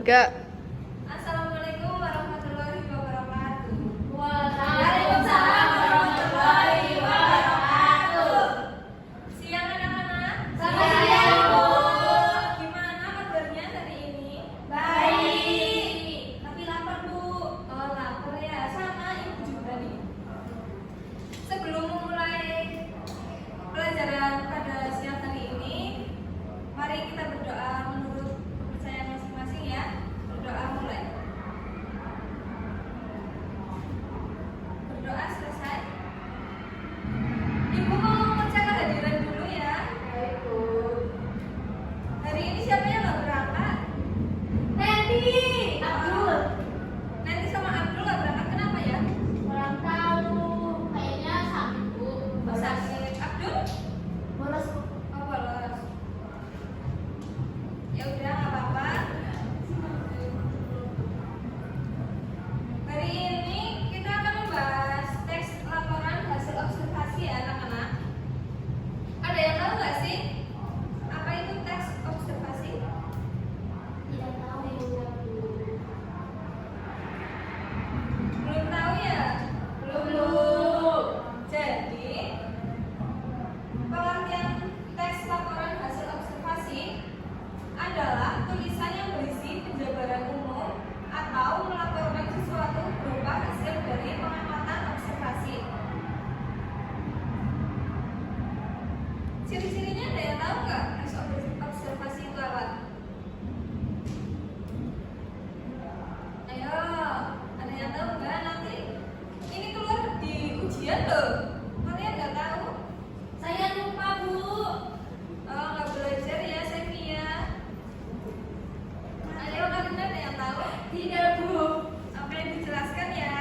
Enggak. Assalamualaikum warahmatullahi wabarakatuh. Waalaikumsalam warahmatullahi wabarakatuh. Siang anak-anak. Selamat siang, Bu. Gimana kabarnya hari ini? Baik. Tapi lapar, Bu. Oh, lapar ya. Sama Ibu juga nih. Sebelum memulai pelajaran pada siang hari ini, mari kita berdoa menurut kepercayaan masing-masing ya. Berdoa mulai. Berdoa selesai. Ibu mau ngecek kehadiran dulu ya. Baik, Bu. Hari ini siapa yang nggak berangkat? Nanti Abdul Nanti sama Abdul nggak berangkat, kenapa ya? kurang tahu, kayaknya sakit, Bu. Sakit. Abdul? Bolos, Bu. Oh, bolos. Ya udah nggak apa-apa. Hari ini kita akan membahas teks laporan hasil observasi ya anak-anak. Ada yang tahu nggak sih apa itu teks observasi? Tidak tahu, Bu. Belum tahu ya? Belum. Jadi pengertian teks laporan hasil observasi adalah tulisan yang berisi penjabaran umum atau melaporkan sesuatu berupa hasil dari pengamatan observasi. Ciri-cirinya ada yang tahu nggak? Teks observasi itu apa? Ayo, ada yang tahu nggak? Nanti ini keluar di ujian loh. Kalian nggak tahu? Saya lupa, Bu. Oh, nggak belajar ya, Sevia. Ayo, kalian ada yang tahu? Tidak, Bu. Apa yang dijelaskan ya?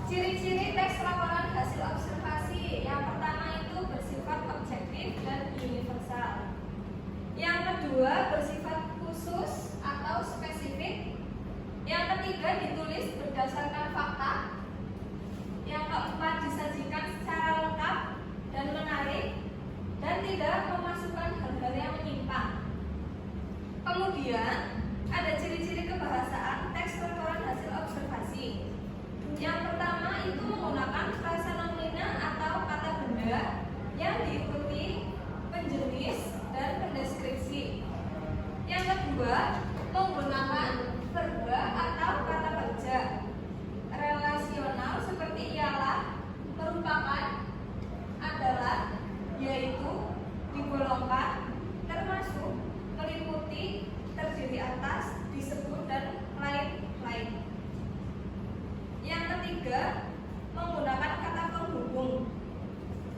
Ciri-ciri teks laporan hasil observasi. Yang pertama itu bersifat objektif dan universal. Yang kedua bersifat khusus atau spesifik. Yang ketiga ditulis berdasarkan fakta. Yang keempat disajikan secara lengkap dan menarik dan tidak memasukkan hal-hal yang menyimpang. Kemudian ada ciri-ciri kebahasaan teks laporan hasil observasi. Yang pertama itu menggunakan frasa nomina atau kata benda yang diikuti penjenis dan pendeskripsi. Yang kedua menggunakan verba atau kata kerja relasional seperti ialah, merupakan, adalah, yaitu, digolongkan, termasuk, meliputi, terdiri atas, disebut, dan lain-lain. Yang ketiga, menggunakan kata penghubung.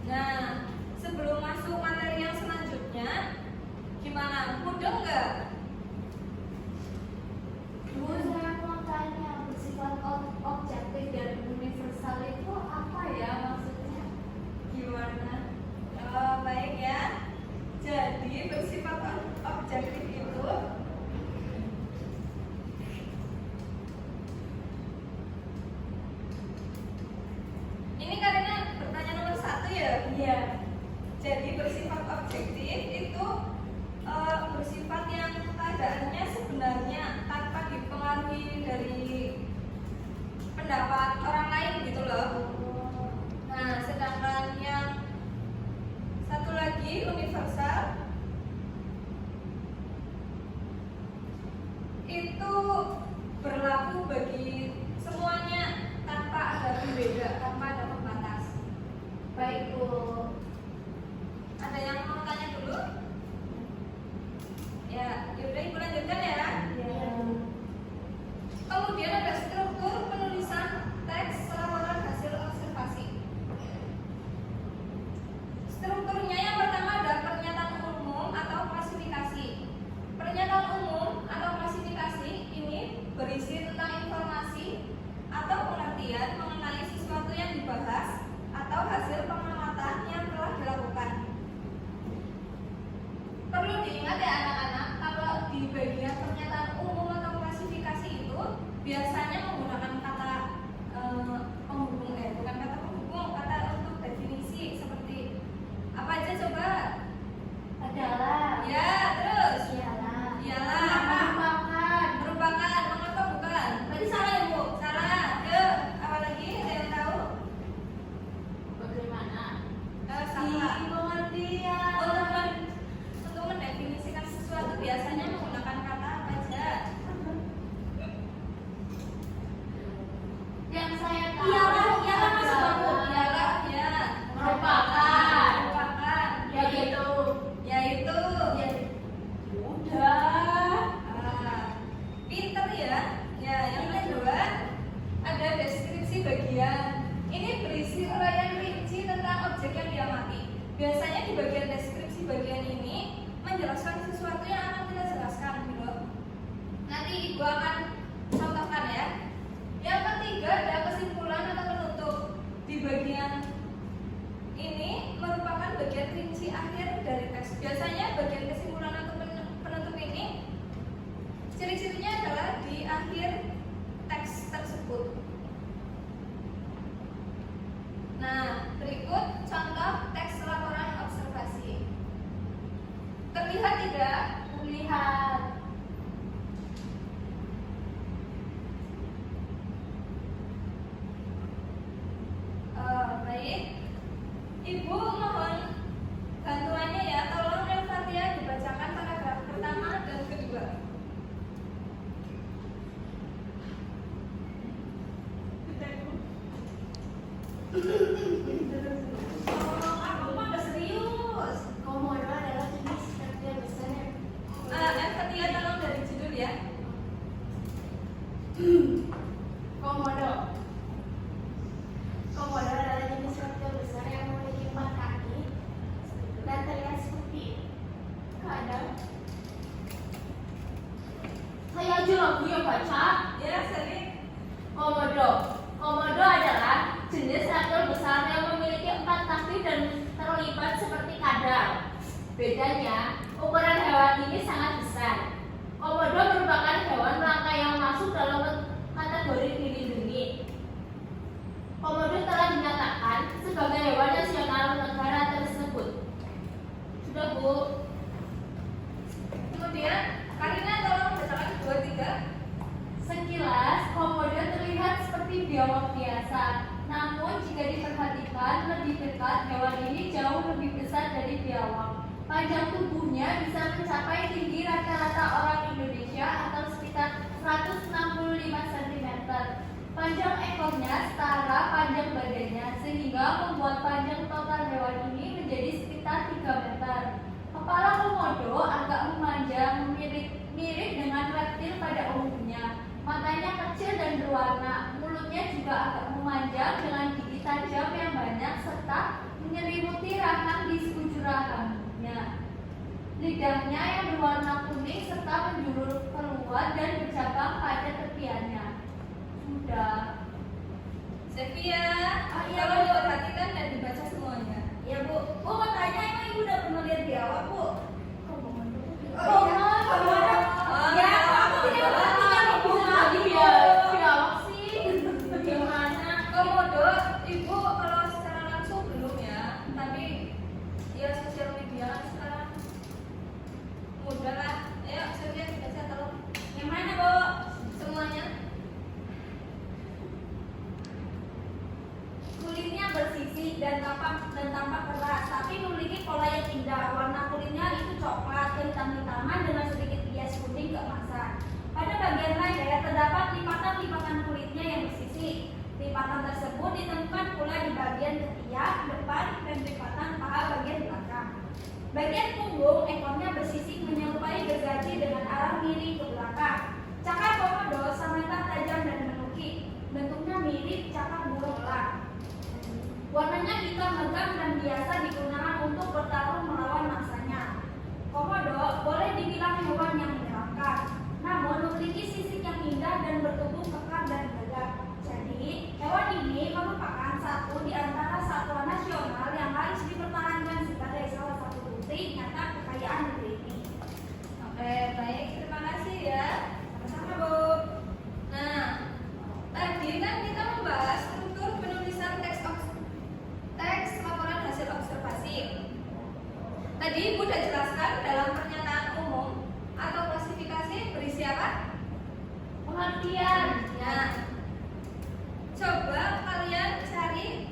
Nah, sebelum masuk materi yang selanjutnya, gimana? Mudah nggak? Bu, saya mau tanya, bersifat objektif dan universal itu apa ya maksudnya? Gimana? Oh, baik ya. Jadi bersifat objektif itu ini karena bertanya nomor 1 ya. Iya. Jadi bersifat objektif itu bersifat yang keadaannya sebenarnya tanpa dipengaruhi dari pendapat orang lain gitu loh. Nah, sedangkan yang satu lagi universal itu berlaku bagi semuanya tanpa ada pembeda, tanpa ada pembatas. Baik, Bu. Ada yang mau tanya dulu? Ya, yaudah Ibu lanjutkan ya. Iya. Kemudian ada struktur penulisan teks laporan hasil observasi. Strukturnya yang pertama ada pernyataan umum atau klasifikasi. Pernyataan umum atau klasifikasi ini berisi tentang informasi atau pengertian mengenai sesuatu yang dibahas atau hasil pengamatan yang telah dilakukan. Perlu diingat ya anak-anak, kalau di bagian pernyataan umum atau klasifikasi itu biasanya menggunakan kata penghubung, bukan kata penghubung, kata untuk definisi seperti apa aja coba? Adalah. Ya, terus? Iyalah. Iyalah Ibu akan contohkan ya. Yang ketiga ada kesimpulan atau penutup. Di bagian ini merupakan bagian rinci akhir dari teks. Biasanya bagian kesimpulan atau penutup ini ciri-cirinya adalah di akhir teks tersebut. Nah, berikut contoh teks laporan observasi. Terlihat tidak? Terlihat. Baik. Ibu mohon bantuannya ya. Tolong Fatia dibacakan paragraf pertama dan kedua. Aku mah udah serius. Komodo adalah jenis reptil besar yang Fatia tolong dari judul ya. Komodo. Komodo adalah jenis reptil besar yang memiliki 4 kaki dan terlihat seperti kadang. Saya aja lagu yang baca. Ya, sering. Komodo. Komodo adalah jenis reptil besar yang memiliki 4 kaki dan terlibat seperti kadal. Bedanya, ukuran hewan ini sangat besar. Komodo merupakan hewan langka yang masuk dalam kategori dilindungi. Komodo telah dinyatakan sebagai hewan nasional negara tersebut. Sudah, Bu. Kemudian, Karina tolong bacakan 2, 3. Sekilas, komodo terlihat seperti biawak biasa. Namun, jika diperhatikan lebih dekat, hewan ini jauh lebih besar dari biawak. Panjang tubuhnya bisa mencapai tinggi rata-rata orang Indonesia atau sekitar 165 cm. Panjang ekornya setara panjang badannya, sehingga membuat panjang total hewan ini menjadi sekitar 3 meter. Kepala komodo agak memanjang, mirip dengan reptil pada umumnya. Matanya kecil dan berwarna, mulutnya juga agak memanjang dengan gigi tajam yang banyak serta menyelimuti rahang di sekujur rahangnya. Lidahnya yang berwarna kuning serta menjulur keluar dan bercabang pada tepiannya. Sudah. Sevia, Iya, tolong Bu. diperhatikan dan dibaca semuanya. Ya, Bu. Bu, mau tanya emang Ibu udah pernah lihat biawak, Bu? Komodo. Oh, Ya, biawak. aku tidak pernah Ibu lagi ya. Biawak sih. Gimana? Komodo, Ibu kalau secara langsung belum ya, tapi ya sosial media kan sekarang mudah lah. Ayo, Sevia dibaca tolong. Yang mana, Bu? Semuanya. Kulitnya bersisi dan tampak keras, tapi memiliki pola yang indah. Warna kulitnya itu coklat kehitam-hitaman dengan sedikit hias kuning keemasan. Pada bagian leher terdapat lipatan-lipatan kulitnya yang bersisi. Lipatan tersebut ditemukan pula di bagian ketiak, depan, dan lipatan paha bagian belakang. Bagian punggung ekornya bersisik menyerupai gergaji dengan arah miring ke belakang. Cakar komodo sangat tajam dan menukik. Bentuknya mirip cakar burung elang. Warnanya hitam legam dan biasa digunakan untuk bertarung melawan mangsanya. Komodo boleh dibilang hewan yang menyeramkan, namun memiliki sisik yang indah dan bertubuh kekar dan gagah. Jadi, hewan ini merupakan satu di antara satwa nasional yang harus dipertahankan sebagai salah satu bukti nyata kekayaan negeri ini. Oke, baik. Terima kasih ya. Sama-sama, Bu. Nah, tadi kan kita membahas struktur penulisan teks laporan hasil observasi. Tadi Ibu sudah jelaskan dalam pernyataan umum atau klasifikasi berisi apa? Pengertian. Nah, coba kalian cari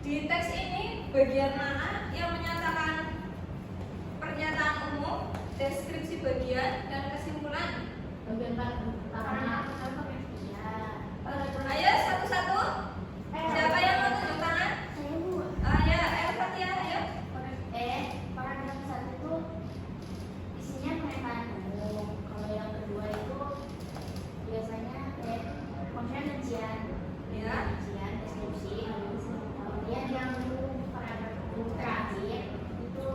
di teks ini bagian mana yang menyatakan pernyataan umum, deskripsi bagian, dan kesimpulan. Bagian pertama. Ayo satu-satu. Siapa yang mau tunjuk tangan? Ya, Fatia, ayo. Paragraf 1 itu isinya pernyataan umum. Kalau yang kedua itu biasanya maksudnya rincian, deskripsi. Kemudian yang paragraf terakhir itu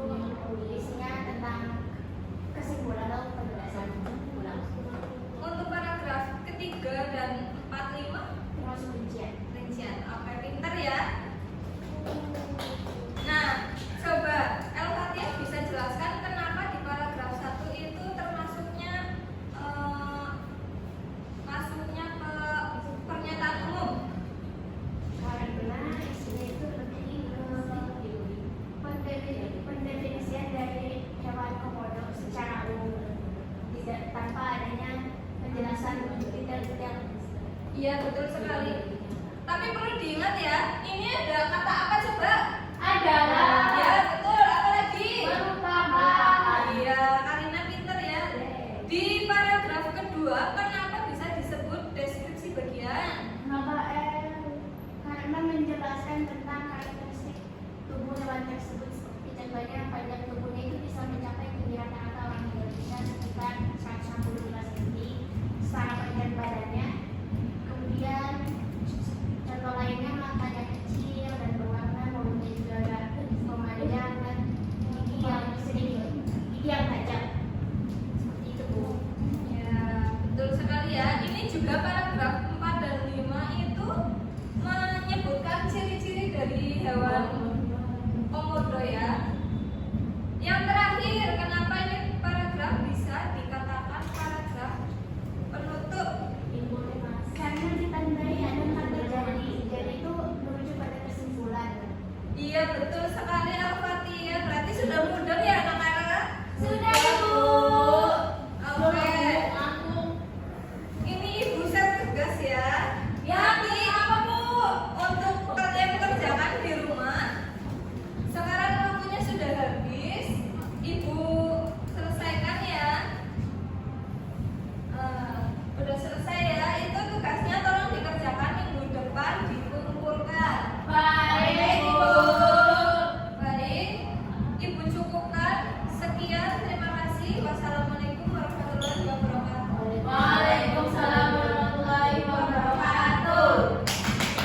isinya tentang kesimpulan atau penjelasan. Iya, betul sekali. Tapi perlu diingat ya, ini ada kata apa coba? Adalah. Ya, betul. Apa lagi? Merupakan. Iya, Karina pinter ya. Di paragraf kedua, kenapa bisa disebut deskripsi bagian? Karena menjelaskan tentang karakteristik tubuh hewan tersebut, seperti contohnya panjang tubuhnya itu bisa mencapai tinggi rata-rata orang Indonesia sekitar 165 cm setara panjang badannya. Kemudian contoh lainnya matanya kecil dan berwarna, mulutnya juga agak memanjang dan gigi yang sedikit, gigi yang tajam. Seperti itu Bu. Ya, betul sekali ya. Ini juga para